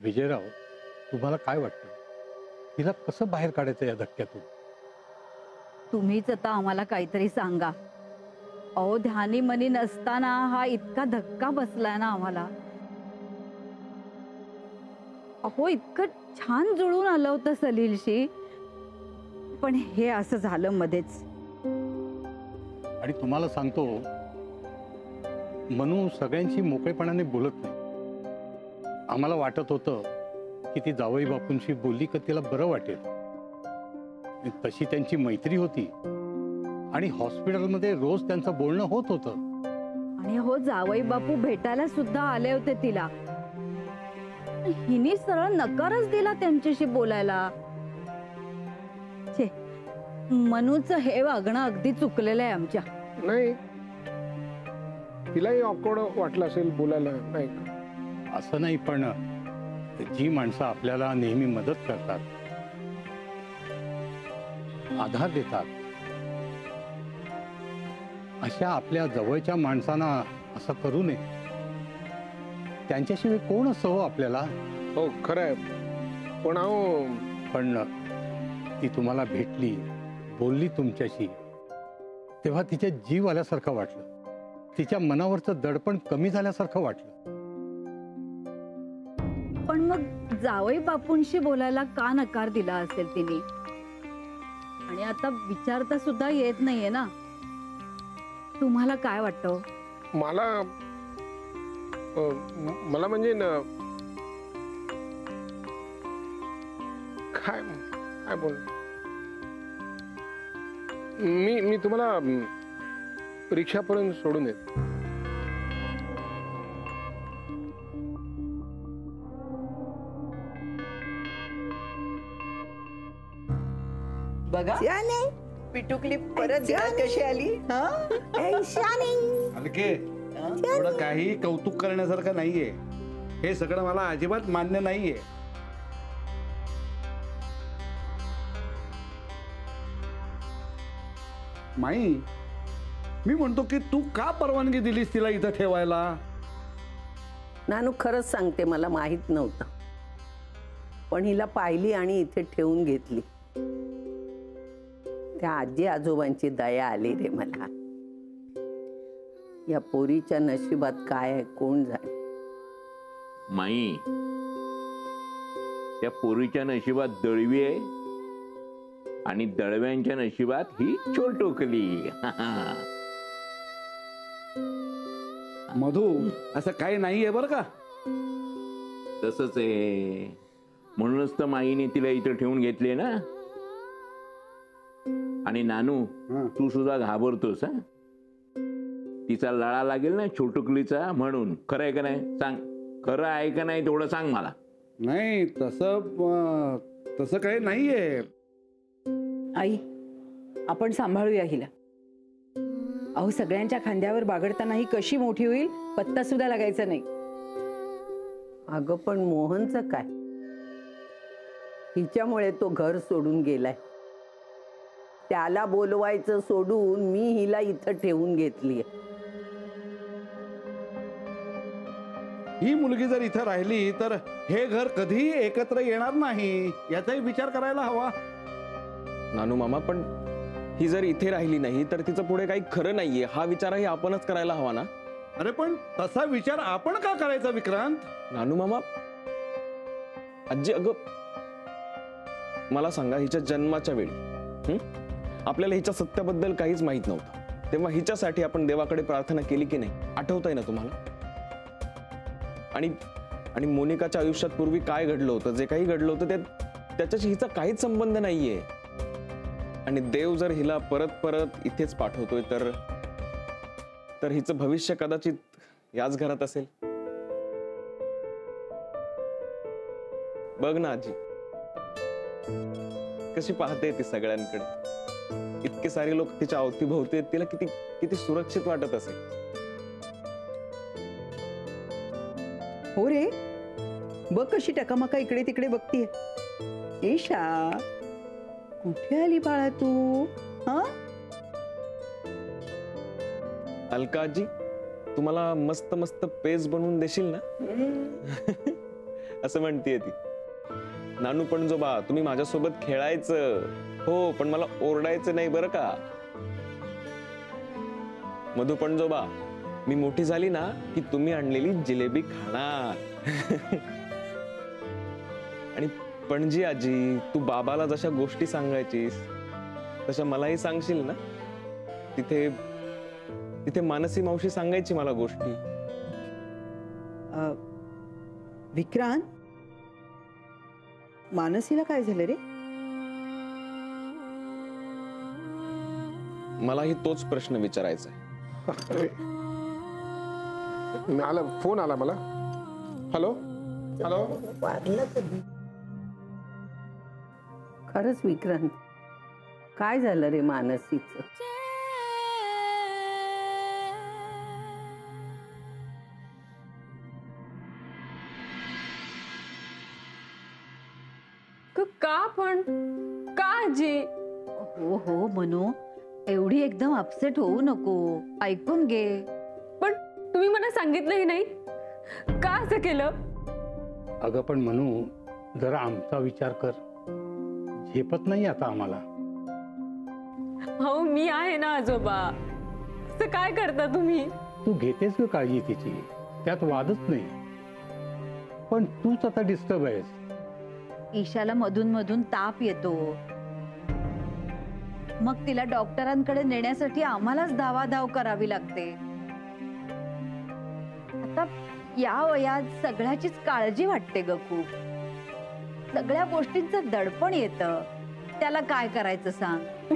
विजयराव, तुम्हाला काय वाटतं, तिला कसं बाहेर काढायचं या धक्क्यातून? तुम्हीच आता आम्हाला काहीतरी सांगा. अहो, ध्यानी मनी नसताना हा इतका धक्का बसलाय ना आम्हाला. अहो, इतकं छान जुळून आलं होतं सलीलशी, पण हे असं झालं मध्येच. आणि तुम्हाला सांगतो, मनू सगळ्यांशी मोकळेपणाने बोलत नाही. आम्हाला वाटत होतं की ती जावई बापूंशी बोलली का तिला बरं वाटेल. तशी त्यांची मैत्री होती आणि हॉस्पिटलमध्ये रोज त्यांचं बोलणं होत होतं. आणि हो, जावई बापू भेटायला सुद्धा आले होते तिला. हिने सरळ नकारच दिला त्यांच्याशी बोलायला. छे, मनूचं हे वागणं अगदी चुकलेलं आहे आमच्या. नाही, तिलाही ऑकवर्ड वाटलं असेल बोलायला, नाही का? असं नाही, पण जी माणसं आपल्याला नेहमी मदत करतात, आधार देतात, अशा आपल्या जवळच्या माणसांना असं करू नये. त्यांच्याशिवाय कोण असं हो आपल्याला? हो, खरं आहे. पण अहो, पण ती तुम्हाला भेटली, बोलली तुमच्याशी, तेव्हा तिच्या जीव आल्यासारखं वाटलं. तिच्या मनावरचं दडपण कमी झाल्यासारखं वाटलं. पण मग जावई बापूंशी बोलायला का नकार दिला असेल तिने? आणि आता विचारता सुद्धा येत नाहीये ना. तुम्हाला काय वाटतं? मला म्हणजे ना, काय काय बोल, मी तुम्हाला रिक्षापर्यंत सोडून येतो. बघा पिटुकली परत कशी आली. अलके, एवढं काही कौतुक करण्यासारखं नाहीये. हे सगळं मला अजिबात मान्य नाहीये. माई, मी म्हणतो की तू का परवानगी दिलीस तिला इथं ठेवायला? नानू, खरंच सांगते, मला माहित नव्हतं, पण हिला पाहिली आणि इथे ठेवून घेतली. त्या आजी आजोबांची दया आली रे मला. या पोरीच्या नशिबात काय आहे कोण जाणे. माई, त्या पोरीच्या नशिबात दळवी आहे आणि दळव्यांच्या नशिबात ही छोटोकली. मधू, असं काही नाहीये बरं का. तसंच आहे, म्हणूनच तर माईने तिला इथं ठेवून घेतले ना. आणि नानू, तू सुद्धा घाबरतोस हा? तिचा लळा लागेल ना छोटुकलीचा, म्हणून. खरं आहे का नाही सांग, खरं आहे का नाही तेवढं सांग मला. नाही, तसं काही नाहीये. आई, आपण सांभाळूया हिला. अहो, सगळ्यांच्या खांद्यावर बागडताना ही कशी मोठी होईल पत्ता सुद्धा लागायचा नाही. अगं, पण मोहनचं काय? हिच्यामुळे तो घर सोडून गेलाय. त्याला बोलवायचं सोडून मी हिला इथं ठेवून घेतलीय. ही मुलगी जर इथं राहिली तर हे घर कधीही एकत्र येणार नाही, याचाही विचार करायला हवा. नानू मामा, पण ही जर इथे राहिली नाही तर तिचं पुढे काही खरं नाहीये, हा विचारही आपणच करायला हवा ना. अरे पण तसा विचार आपण का करायचा विक्रांत? नानू मामा, आजी, अगं मला सांगा, हिच्या जन्माच्या वेळी आपल्याला हिच्या सत्याबद्दल काहीच माहित नव्हतं, तेव्हा हिच्यासाठी आपण देवाकडे प्रार्थना केली की नाही, आठवतंय ना तुम्हाला? आणि मोनिकाच्या आयुष्यात पूर्वी काय घडलं होतं, जे काही घडलं होतं त्याच्याशी हिचा काहीच संबंध नाहीये. आणि देव जर हिला परत परत इथेच पाठवतोय तर हिचं भविष्य कदाचित याच घरात असेल. बघ ना आजी, कशी पाहते ती सगळ्यांकडे. इतके सारे लोक तिच्या अवतीभोवती आहेत, तिला किती किती सुरक्षित वाटत असेल. हो रे, बघ कशी टकामका इकडे तिकडे बघतीये. ईशा, कुठे आली बाळा तू? हा, अलका आजी, तुम्हाला मस्त मस्त पेज बनवून देशील ना? असं म्हणतीये ती. नानू पणजोबा, तुम्ही माझ्यासोबत खेळायचं हो, पण मला ओरडायचं नाही बरं का. मधू पणजोबा, मी मोठी झाली ना की तुम्ही आणलेली जिलेबी खाणार. आणि पणजी आजी, तू बाबाला जशा गोष्टी सांगायचीस तशा मलाही सांगशील ना. तिथे तिथे मानसी मावशी सांगायची मला गोष्टी. विक्रांत, मानसीला काय झालं रे? मलाही तोच प्रश्न विचारायचा आहे. आला फोन आला मला. Hello hello. खरंच विक्रांत, काय झालं रे मानसीचं? का पण का आजी? हो हो मनू, एवढी एकदम अपसेट होऊ नको, ऐकून घे. पण तुम्ही मला सांगितलंही नाही, का असं केलं? अगं पण म्हणू, जरा आमचा विचार कर. झेपत नाही आता आम्हाला. हो मी आहे ना आजोबा, असं काय करता तुम्ही? तू घेतेस का काळजी तिची, त्यात वादच नाही. पण तूच आता डिस्टर्ब आहेस. ईशाला मधून मधून ताप येतो, मग तिला डॉक्टरांकडे नेण्यासाठी आम्हालाच धावाधाव करावी लागते. आता या वयात सगळ्याचीच काळजी वाटते ग खूप. सगळ्या गोष्टींचं दडपण येतं. त्याला काय करायचं सांग?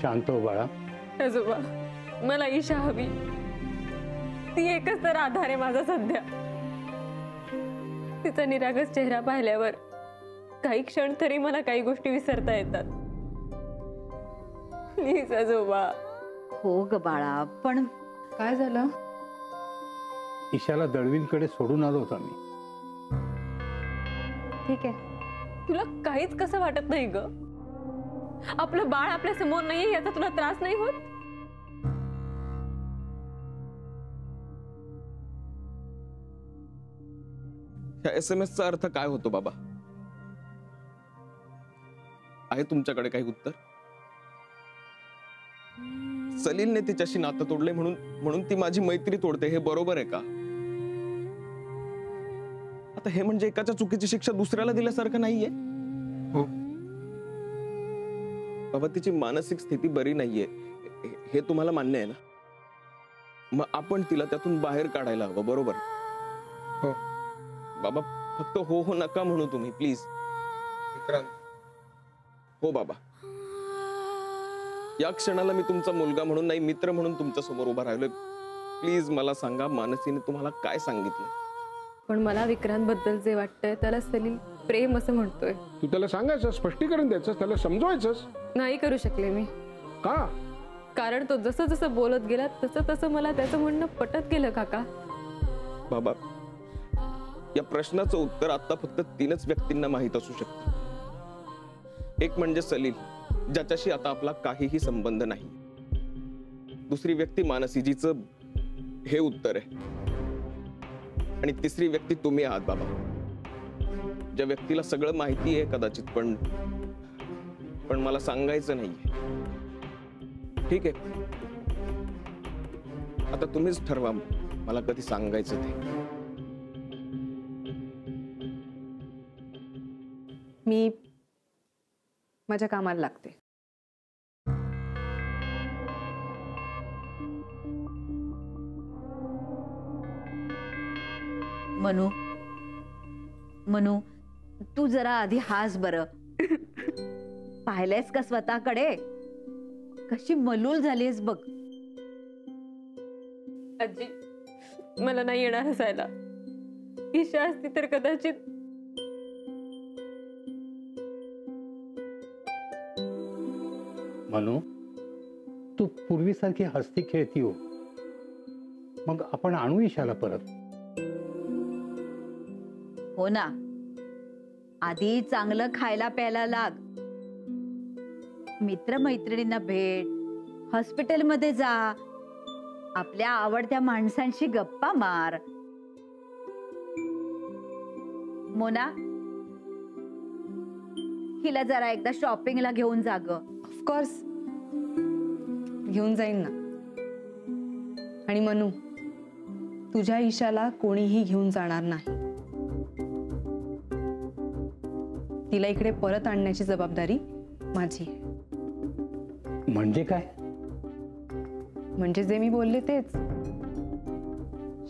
शांत हो बाळा. आजोबा, मला ईशा हवी. ती एकच तर आधार आहे माझा सध्या. तिचा निरागस चेहरा पाहिल्यावर काही क्षण तरी मला काही गोष्टी विसरता येतात. प्लीज आजोबा. हो ग बाळा, पण काय झालं? ईशाला दळवींकडे सोडून आलो होता मी. ठीक आहे, तुला काहीच कसं वाटत नाही ग? आपलं बाळ आपल्या समोर नाहीये याचा तुला त्रास नाही होत? ह्या SMS चा अर्थ काय होतो बाबा? आहे तुमच्याकडे काही उत्तर? सलीलने तिच्याशी नातं तोडले म्हणून ती माझी मैत्री तोडते, हे बरोबर आहे का? आता हे म्हणजे एकाच्या चुकीची शिक्षा दुसऱ्याला दिल्यासारखं नाहीये. हो. बाबा, तिची मानसिक स्थिती बरी नाहीये हे तुम्हाला मान्य आहे ना? मग आपण तिला त्यातून बाहेर काढायला हवं, बरोबर? हो. बाबा, फक्त हो हो नका म्हणू तुम्ही, प्लीज. विक्रांत, हो बाबा, या क्षणाला मी तुमचा मुलगा म्हणून नाही, मित्र म्हणून तुमच्या समोर उभा राहिलोय. प्लीज मला सांगा, मानसीने तुम्हाला काय सांगितलं? पण मला विक्रांत बद्दल जे वाटतंय त्याला सलील प्रेम असं म्हणतोय. तू त्याला सांगायचं, स्पष्टीकरण द्यायचं, त्याला समजवायचंस. नाही करू शकले मी. का? कारण तो जसं जसं बोलत गेला तसं तसं मला त्याचं म्हणणं पटत गेलं काका. बाबा, या प्रश्नाचं उत्तर आता फक्त 3च व्यक्तींना माहित असू शकतं. एक म्हणजे सलील, ज्याच्याशी आता आपला काहीही संबंध नाही. दुसरी व्यक्ती मानसी, जिचं हे उत्तर आहे. आणि तिसरी व्यक्ती तुम्ही आहात बाबा, ज्या व्यक्तीला सगळं माहिती आहे कदाचित, पण मला सांगायचं नाहीये. ठीक आहे, आता तुम्हीच ठरवा मला कधी सांगायचं ते. मी माझ्या कामाला लागते. मनू, मनू, तू जरा आधी हास बरं. पाहिलंयस का स्वतःकडे? कशी मलूल झालीस बघ. आजी, मला नाही येणार हसायला. ईशा असती तर कदाचित. म्हणू, तू पूर्वीसारखी हसती खेळती हो. मग आपण आणू ईशाला परत. हो ना, आधी चांगलं खायला प्यायला लाग. मित्रमैत्रिणींना भेट, हॉस्पिटलमध्ये जा, आपल्या आवडत्या माणसांशी गप्पा मार. मोना, हिला जरा एकदा शॉपिंगला घेऊन जा ग. ऑफकोर्स घेऊन जाईन ना. आणि मनू, तुझ्या ईशाला कोणीही घेऊन जाणार नाही. तिला इकडे परत आणण्याची जबाबदारी माझी आहे. म्हणजे काय? म्हणजे जे मी बोलले तेच.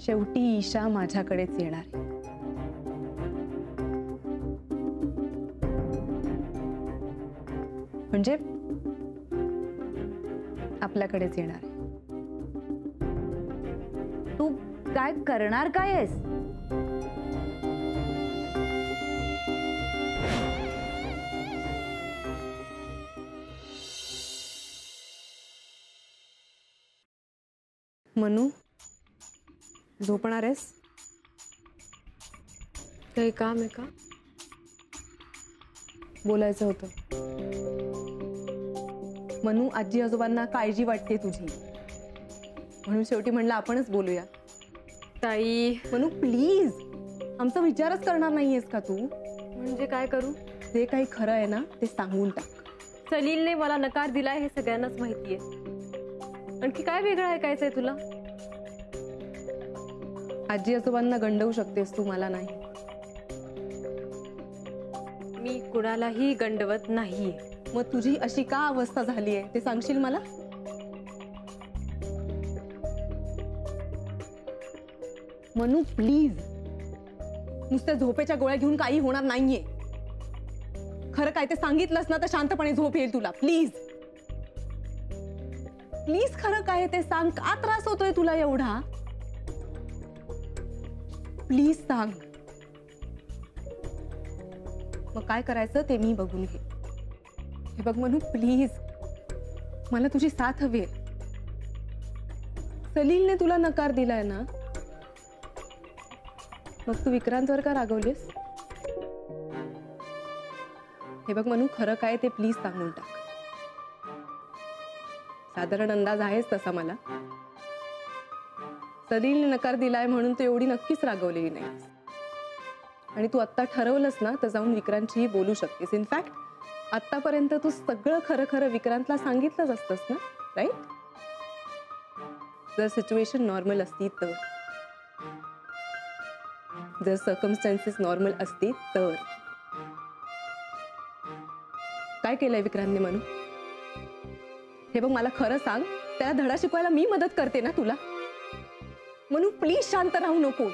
शेवटी ईशा माझ्याकडेच येणार आहे. म्हणजे आपल्याकडेच येणार आहे. तू काय करणार काय आहेस? मनू, झोपणार आहेस? काही काम आहे का? बोलायचं होतं. मनू, आजी आजोबांना काळजी वाटते तुझी, म्हणून शेवटी म्हणलं आपणच बोलूया. ताई. मनू प्लीज, आमचा विचारच करणार नाहीयेस का तू? म्हणजे काय करू? जे काही खरं आहे ना ते सांगून टाक. सलीलने मला नकार दिलाय हे सगळ्यांनाच माहितीये. आणखी काय वेगळं ऐकायचंय तुला? आजी आजोबांना गंडवू शकतेस तू, मला नाही. मी कुणालाही गंडवत नाहीये. मग तुझी अशी का अवस्था झालीये ते सांगशील मला? मनू प्लीज, नुसत्या झोपेच्या गोळ्या घेऊन काही होणार नाहीये. खरं काय ते सांगितलंस ना तर शांतपणे झोप येईल तुला. प्लीज प्लीज, खरं काय ते सांग. का त्रास होतोय तुला एवढा? प्लीज सांग. मग काय करायचं ते मी बघून घे. हे बघ मनू, प्लीज मला तुझी साथ हवी. सलीलने तुला नकार दिलाय ना, मग तू विक्रांतवर का रागवलीस? हे बघ मनू, खरं काय ते प्लीज सांगून टाक. साधारण अंदाज आहेच तसा मला. सलीलने नकार दिलाय म्हणून तू एवढी नक्कीच रागवलेली नाही. आणि तू आत्ता ठरवलंस ना तर जाऊन विक्रांतशीही बोलू शकतेस. इनफॅक्ट आत्तापर्यंत तू सगळं खरं खरं विक्रांतला सांगितलंच असतंस ना, राईट? जर सिच्युएशन नॉर्मल असती तर, जर सर्कमस्टन्सेस नॉर्मल असते तर. काय केलंय विक्रांतने मनू? हे बघ, मला खरं सांग, त्याला धडा शिकवायला मी मदत करते ना तुला. मनू प्लीज शांत राहू नको.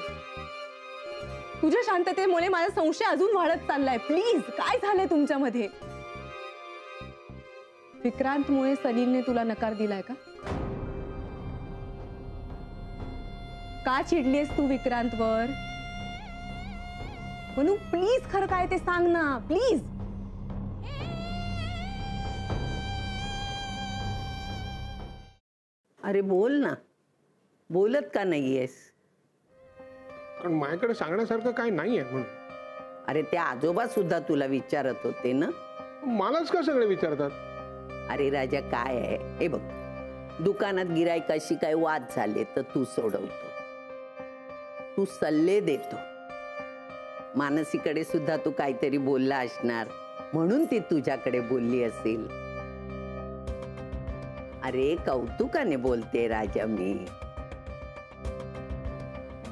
तुझ्या शांततेमुळे माझा संशय अजून वाढत चाललाय. प्लीज, काय झालंय तुमच्यामध्ये? विक्रांतमुळे सलीलने तुला नकार दिलाय का? का चिडलीस तू विक्रांतवर? मनू प्लीज, खरं काय ते सांग ना प्लीज. अरे बोल ना, बोलत का नाहीयेस? कारण माझ्याकडे सांगण्यासारखं काय नाहीये म्हणून. अरे ते आजोबा सुद्धा तुला विचारत होते ना. मलाच का सगळे विचारतात? अरे राजा, काय आहे हे बघ, दुकानात गिरायकाशी काय वाद झाले तर तू सोडवतो, तू सल्ले देतो. मानसीकडे सुद्धा तू काहीतरी बोलला असणार म्हणून ती तुझ्याकडे बोलली असेल. अरे कौतुकाने बोलते राजा मी.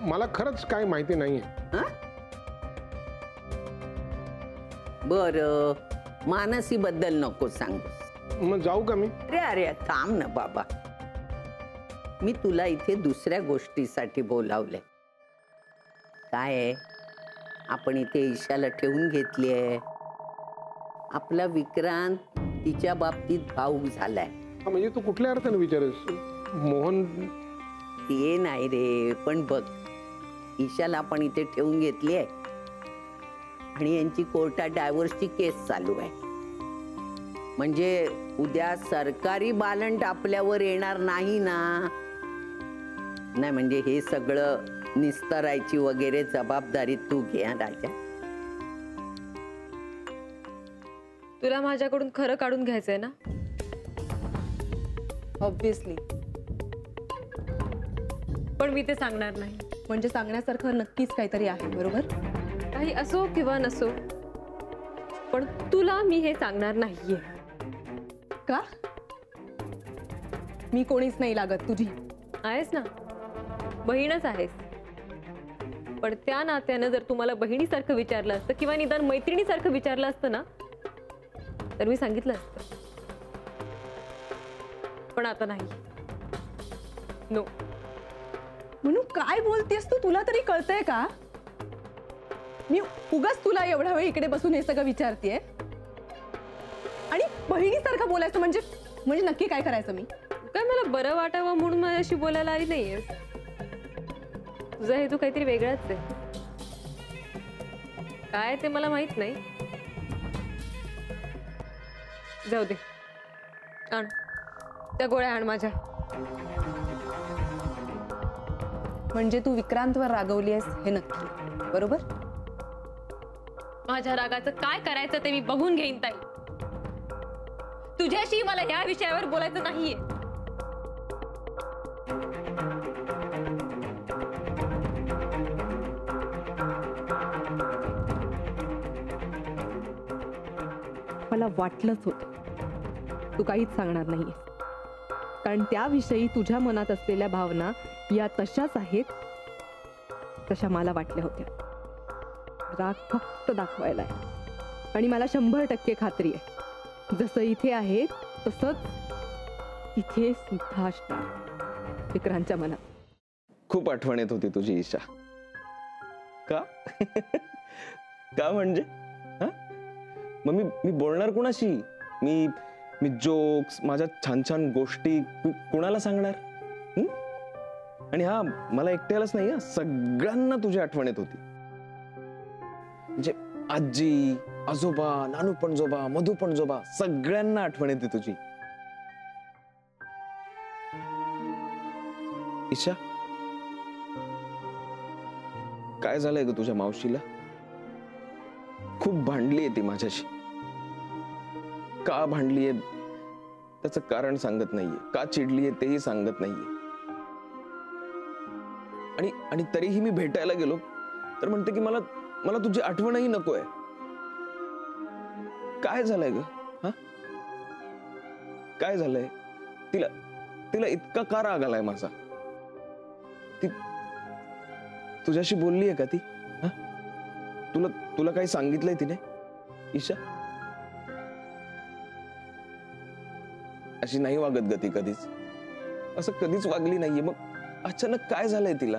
मला खरंच काय माहिती नाहीये. बर, मानसी बद्दल नको सांगूस. मग जाऊ का मी? अरे अरे थांब ना बाबा, मी तुला इथे दुसऱ्या गोष्टीसाठी बोलावलंय. काय आहे, आपण इथे ईशाला ठेवून घेतलीये. आपला विक्रांत तिच्या बाबतीत भावूक झालाय. म्हणजे तू कुठल्या अर्थाने विचारस? मोहन ते नाही रे, पण बघ, ईशाला आपण इथे ठेवून घेतली आहे आणि यांची कोर्टात डायव्होर्सची केस चालू आहे. म्हणजे उद्या सरकारी बालंट आपल्यावर येणार नाही ना. नाही म्हणजे हे सगळं निस्तरायची वगैरे जबाबदारी तू घे राजा. तुला माझ्याकडून खरं काढून घ्यायचंय ना? ऑब्विसली. पण मी ते सांगणार नाही. म्हणजे सांगण्यासारखं नक्कीच काहीतरी आहे, बरोबर? काही असो किंवा नसो, पण तुला मी हे सांगणार नाहीये. का? मी कोणीच नाही लागत तुझी. आहेस ना, बहीणच आहेस. पण त्या नात्यानं जर तुम्हाला बहिणीसारखं विचारलं असतं किंवा निदान मैत्रिणीसारखं विचारलं असतं ना, तर मी सांगितलं असतं. पण आता नाही. नो. म्हणून काय बोलतेस तू? तुला तरी कळतंय का? मी उगाच तुला एवढा वेळ इकडे बसून हे सगळं विचारतेय. आणि बहिणीसारखं बोलायचं म्हणजे म्हणजे नक्की काय करायचं मी? काय मला बरं वाटावं म्हणून माझ्याशी बोलायला आली नाहीये. तुझा हेतू काहीतरी वेगळाच आहे. काय ते मला माहित नाही. जाऊ दे, आण त्या गोळ्या, आण माझ्या. म्हणजे तू विक्रांतवर रागवली आहेस हे नक्की, बरोबर? माझ्या रागाचं काय करायचं ते मी बघून घेईन ताई. तुझ्याशी मला या विषयावर बोलायचं नाहीये. मला वाटलंच होतं तू काहीच सांगणार नाहीये, कारण त्याविषयी तुझ्या मनात असलेल्या भावना या तशाच आहेत तशा मला वाटल्या होत्या. राग फक्त दाखवायला आहे. आणि मला 100% खात्री आहे, जसं इथे आहे तसंच तिथे सुद्धा असणार विक्रांतच्या मनात. खूप आठवण येत होती तुझी ईशा. का? का म्हणजे? मग मी बोलणार कुणाशी? मी जोक्स, माझ्या छान छान गोष्टी कुणाला सांगणार? आणि हा, मला एकट्यालाच नाही, सगळ्यांना तुझी आठवण येत होती. म्हणजे आजी, आजोबा, नानू पणजोबा, मधू पणजोबा, सगळ्यांना आठवण येते तुझी. ईशा, काय झालंय ग तुझ्या मावशीला? खूप भांडलीये ती माझ्याशी. का भांडलीये त्याचं कारण सांगत नाहीये, का चिडलीये तेही सांगत नाहीये. आणि तरीही मी भेटायला गेलो तर म्हणते की मला तुझी आठवणही नकोय. काय झालंय ग? हा, काय झालंय? तिला इतका का राग आलाय माझा? ती तुझ्याशी बोललीये का ती? हा, तुला काही सांगितलंय तिने? ईशा, अशी नाही वागत ग ती कधीच. असं कधीच वागली नाहीये. मग अचानक काय झालंय तिला?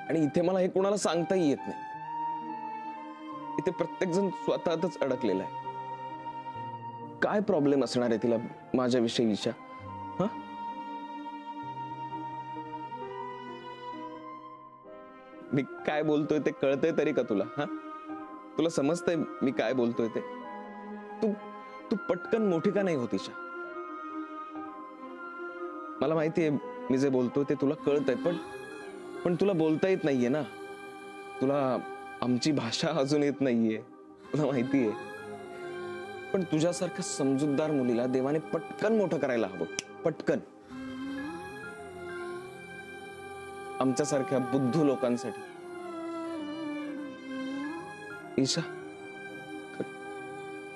आणि इथे मला हे कोणाला सांगताही येत नाही. इथे प्रत्येक जण स्वतःतच अडकलेला आहे. काय प्रॉब्लेम असणार आहे तिला माझ्याविषयी ईशा? हा, मी काय बोलतोय ते कळतंय तरी का तुला? हा, तुला समजतंय मी काय बोलतोय ते? तू पटकन मोठी का नाही होत ईशा? मला माहितीये मी जे बोलतोय ते तुला कळतंय, पण तुला बोलता येत नाहीये ना. तुला आमची भाषा अजून येत नाहीये, तुला माहितीये. पण तुझ्यासारख्या समजूतदार मुलीला देवाने पटकन मोठं करायला हवं, पटकन. आमच्यासारख्या बुद्धू लोकांसाठी. ईशा,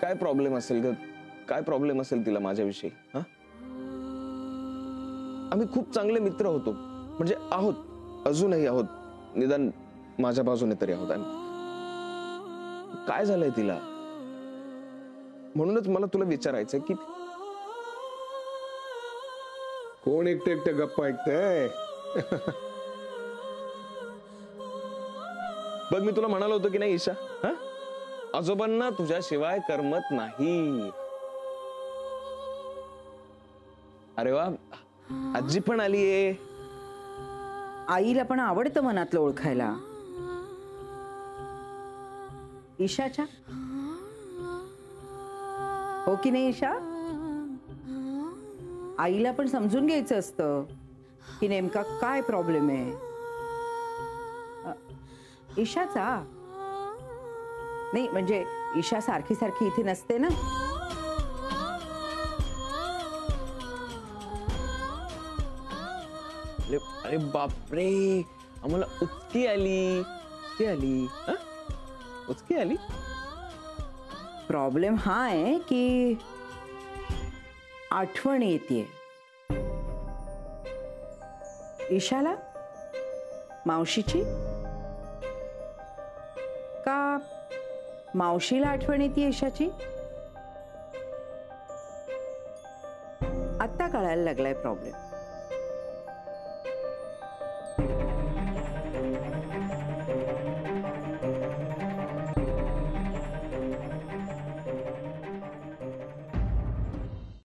काय प्रॉब्लेम असेल ग? काय प्रॉब्लेम असेल तिला माझ्याविषयी? हा, आम्ही खूप चांगले मित्र होतो, म्हणजे आहोत, अजूनही आहोत, निदान माझ्या बाजूने तरी आहोत. काय झालंय तिला? म्हणूनच मला तुला विचारायचंय की कोण एकटे एकटे गप्पा ऐकतंय? बघ, मी तुला म्हणालो होतो की नाही ईशा, हा, आजोबांना तुझ्याशिवाय करमत नाही. अरे वा, आजी पण आलीये. आईला पण आवडतं मनातलं ओळखायला. ईशाच्या, हो की नाही ईशा? आईला पण समजून घ्यायचं असतं की नेमका काय प्रॉब्लेम आहे. ईशाचा नाही, म्हणजे ईशा सारखी सारखी इथे नसते ना. अरे बापरे, आम्हाला उचकी आली. उचकी आली हं? उचकी आली. प्रॉब्लेम हा आहे की आठवण येते ईशाला मावशीची का मावशीला आठवण येते ईशाची. आत्ता कळायला लागलाय प्रॉब्लेम.